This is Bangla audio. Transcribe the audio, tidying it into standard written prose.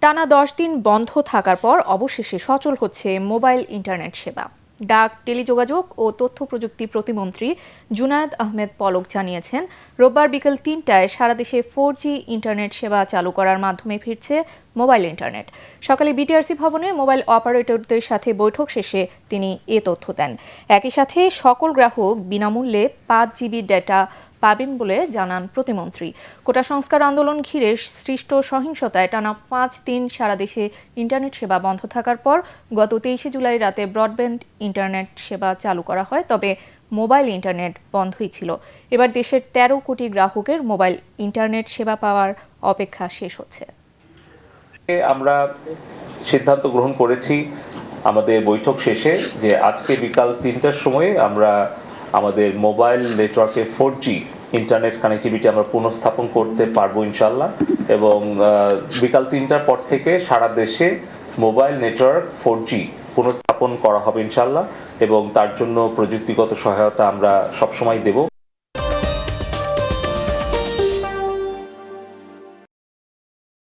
টানা 10 দিন বন্ধ থাকার পর অবশেষে সচল হচ্ছে মোবাইল ইন্টারনেট সেবা। ডাক, টেলিযোগাযোগ ও তথ্য প্রযুক্তি প্রতিমন্ত্রী জুনায়েদ আহমেদ পলক জানিয়েছেন, রোববার বিকেল ৩টায় সারা দেশে 4G ইন্টারনেট সেবা চালু করার মাধ্যমে ফিরছে মোবাইল ইন্টারনেট। সকালে বিটিআরসি ভবনে মোবাইল অপারেটরদের সাথে বৈঠক শেষে তিনি এ তথ্য দেন। একই সাথে সকল গ্রাহক বিনামূল্যে 5GB ডেটা পাবেন বলে জানান প্রতিমন্ত্রী। কোটা সংস্কার আন্দোলন ঘিরে সৃষ্ট সহিংসতায় টানা 5 দিন সারা দেশে ইন্টারনেট সেবা বন্ধ থাকার পর গত 23 জুলাই রাতে ব্রডব্যান্ড ইন্টারনেট সেবা চালু করা হয়, তবে মোবাইল ইন্টারনেট বন্ধই ছিল। এবার দেশের 13 কোটি গ্রাহকের মোবাইল ইন্টারনেট সেবা পাওয়ার অপেক্ষা শেষ হচ্ছে। আমরা সিদ্ধান্ত গ্রহণ করেছি আমাদের বৈঠক শেষে যে আজকে বিকাল 3টার সময় আমরা আমাদের মোবাইল নেটওয়ার্কে 4G ইন্টারনেট কানেক্টিভিটি আমরা পুনঃস্থাপন করতে পারবো ইনশাল্লাহ, এবং বিকাল 3টার পর থেকে সারা দেশে মোবাইল নেটওয়ার্ক 4G পুনঃস্থাপন করা হবে ইনশাল্লাহ, এবং তার জন্য প্রযুক্তিগত সহায়তা আমরা সবসময় দেব।